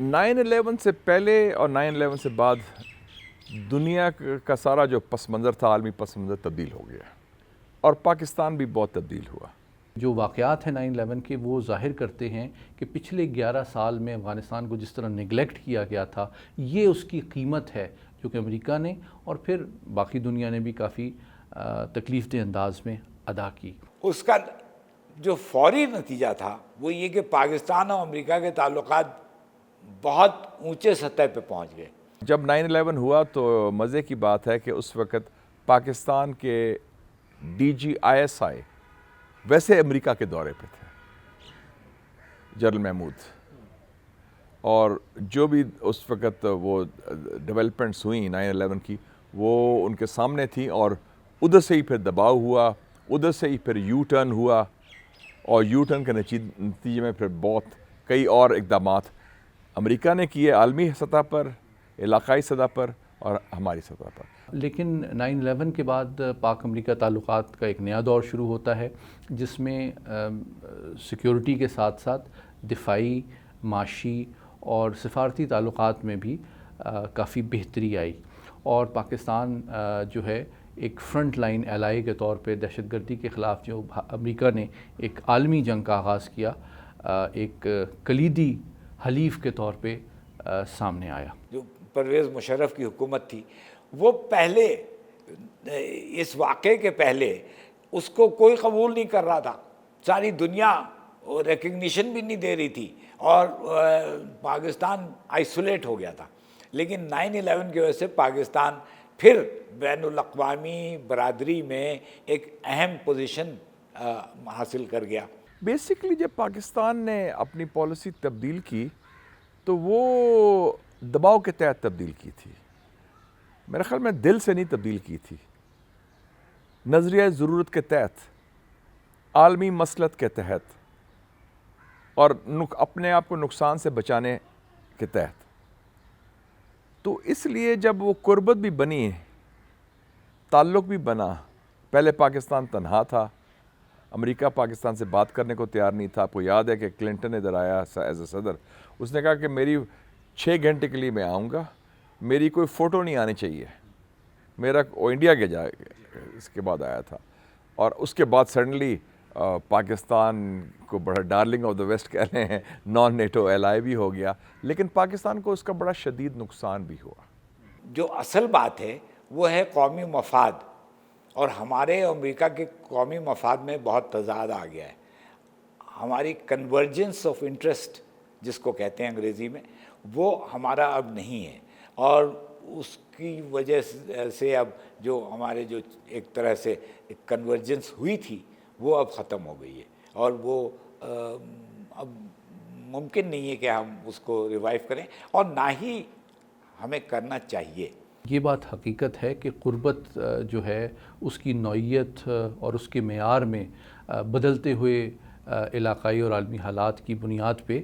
9/11 سے پہلے اور 9/11 سے بعد دنیا کا سارا جو پس منظر تھا، عالمی پس منظر تبدیل ہو گیا اور پاکستان بھی بہت تبدیل ہوا۔ جو واقعات ہیں 9/11 کے، وہ ظاہر کرتے ہیں کہ پچھلے 11 سال میں افغانستان کو جس طرح نگلیکٹ کیا گیا تھا، یہ اس کی قیمت ہے جو کہ امریکہ نے اور پھر باقی دنیا نے بھی کافی تکلیف دہ انداز میں ادا کی۔ اس کا جو فوری نتیجہ تھا وہ یہ کہ پاکستان اور امریکہ کے تعلقات بہت اونچے سطح پہ پہنچ گئے۔ جب 9/11 ہوا تو مزے کی بات ہے کہ اس وقت پاکستان کے DGISI ویسے امریکہ کے دورے پہ تھے، جنرل محمود، اور جو بھی اس وقت وہ ڈیولپمنٹس ہوئیں 9/11 کی، وہ ان کے سامنے تھیں، اور ادھر سے ہی پھر دباؤ ہوا، ادھر سے ہی پھر یو ٹرن ہوا، اور یو ٹرن کے نتیجے میں پھر بہت کئی اور اقدامات امریکہ نے کیے، عالمی سطح پر، علاقائی سطح پر اور ہماری سطح پر۔ لیکن 9/11 کے بعد پاک امریکہ تعلقات کا ایک نیا دور شروع ہوتا ہے، جس میں سیکیورٹی کے ساتھ ساتھ دفاعی، معاشی اور سفارتی تعلقات میں بھی کافی بہتری آئی، اور پاکستان جو ہے ایک فرنٹ لائن ایلائی کے طور پہ دہشت گردی کے خلاف جو امریکہ نے ایک عالمی جنگ کا آغاز کیا، ایک کلیدی حلیف کے طور پہ سامنے آیا۔ جو پرویز مشرف کی حکومت تھی، وہ پہلے اس واقعے کے پہلے اس کو کوئی قبول نہیں کر رہا تھا، ساری دنیا ریکگنیشن بھی نہیں دے رہی تھی، اور پاکستان آئسولیٹ ہو گیا تھا۔ لیکن 9/11 کی وجہ سے پاکستان پھر بین الاقوامی برادری میں ایک اہم پوزیشن حاصل کر گیا۔ بیسیکلی جب پاکستان نے اپنی پالیسی تبدیل کی تو وہ دباؤ کے تحت تبدیل کی تھی، میرے خیال میں دل سے نہیں تبدیل کی تھی، نظریہ ضرورت کے تحت، عالمی مصلحت کے تحت، اور اپنے آپ کو نقصان سے بچانے کے تحت۔ تو اس لیے جب وہ قربت بھی بنی، تعلق بھی بنا، پہلے پاکستان تنہا تھا، امریکہ پاکستان سے بات کرنے کو تیار نہیں تھا۔ آپ کو یاد ہے کہ کلنٹن ادھر آیا ایز اے صدر، اس نے کہا کہ میری 6 گھنٹے کے لیے میں آؤں گا، میری کوئی فوٹو نہیں آنی چاہیے، میرا وہ انڈیا کے جائے اس کے بعد آیا تھا، اور اس کے بعد سڈنلی پاکستان کو بڑا ڈارلنگ آف دا ویسٹ کہہ رہے ہیں، نان نیٹو ایلائی بھی ہو گیا، لیکن پاکستان کو اس کا بڑا شدید نقصان بھی ہوا۔ جو اصل بات ہے وہ ہے قومی مفاد، اور ہمارے امریکہ کے قومی مفاد میں بہت تضاد آ گیا ہے۔ ہماری کنورجنس آف انٹرسٹ جس کو کہتے ہیں انگریزی میں، وہ ہمارا اب نہیں ہے، اور اس کی وجہ سے اب جو ہمارے جو ایک طرح سے ایک کنورجنس ہوئی تھی وہ اب ختم ہو گئی ہے، اور وہ اب ممکن نہیں ہے کہ ہم اس کو ریوائیو کریں، اور نہ ہی ہمیں کرنا چاہیے۔ یہ بات حقیقت ہے کہ قربت جو ہے اس کی نوعیت اور اس کے معیار میں بدلتے ہوئے علاقائی اور عالمی حالات کی بنیاد پہ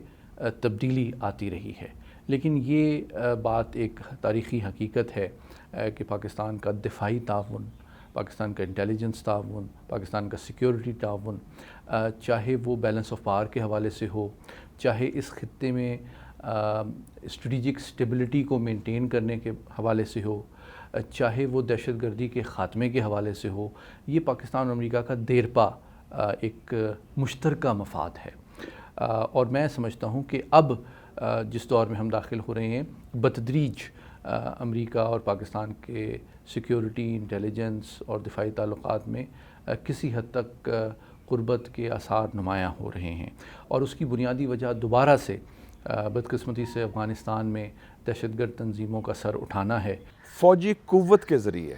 تبدیلی آتی رہی ہے، لیکن یہ بات ایک تاریخی حقیقت ہے کہ پاکستان کا دفاعی تعاون، پاکستان کا انٹیلیجنس تعاون، پاکستان کا سیکیورٹی تعاون، چاہے وہ بیلنس آف پاور کے حوالے سے ہو، چاہے اس خطے میں اسٹریٹجک سٹیبلٹی کو مینٹین کرنے کے حوالے سے ہو، چاہے وہ دہشت گردی کے خاتمے کے حوالے سے ہو، یہ پاکستان اور امریکہ کا دیرپا ایک مشترکہ مفاد ہے۔ اور میں سمجھتا ہوں کہ اب جس دور میں ہم داخل ہو رہے ہیں، بتدریج امریکہ اور پاکستان کے سیکیورٹی، انٹیلیجنس اور دفاعی تعلقات میں کسی حد تک قربت کے آثار نمایاں ہو رہے ہیں، اور اس کی بنیادی وجہ دوبارہ سے بدقسمتی سے افغانستان میں دہشت گرد تنظیموں کا سر اٹھانا ہے۔ فوجی قوت کے ذریعے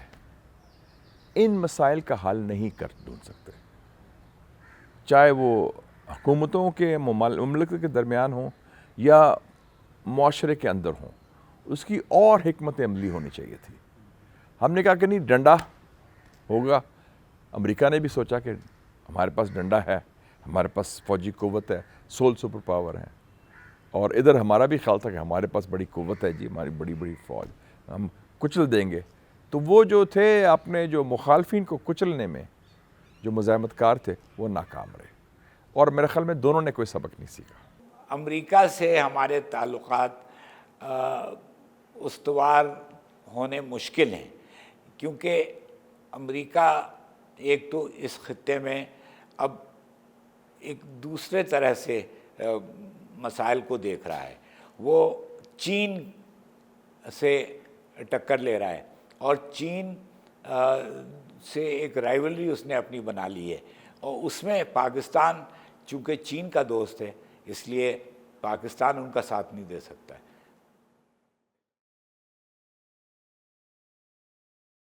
ان مسائل کا حل نہیں کر ڈھونڈ سکتے، چاہے وہ حکومتوں کے مملکت کے درمیان ہوں یا معاشرے کے اندر ہوں، اس کی اور حکمت عملی ہونی چاہیے تھی۔ ہم نے کہا کہ نہیں، ڈنڈا ہوگا، امریکہ نے بھی سوچا کہ ہمارے پاس ڈنڈا ہے، ہمارے پاس فوجی قوت ہے، سول سپر پاور ہے، اور ادھر ہمارا بھی خیال تھا کہ ہمارے پاس بڑی قوت ہے جی، ہماری بڑی بڑی فوج، ہم کچل دیں گے۔ تو وہ جو تھے اپنے جو مخالفین کو کچلنے میں جو مزاحمت کار تھے، وہ ناکام رہے، اور میرے خیال میں دونوں نے کوئی سبق نہیں سیکھا۔ امریکہ سے ہمارے تعلقات استوار ہونے مشکل ہیں، کیونکہ امریکہ ایک تو اس خطے میں اب ایک دوسرے طرح سے مسائل کو دیکھ رہا ہے، وہ چین سے ٹکر لے رہا ہے، اور چین سے ایک رائیولری اس نے اپنی بنا لی ہے، اور اس میں پاکستان چونکہ چین کا دوست ہے، اس لیے پاکستان ان کا ساتھ نہیں دے سکتا ہے۔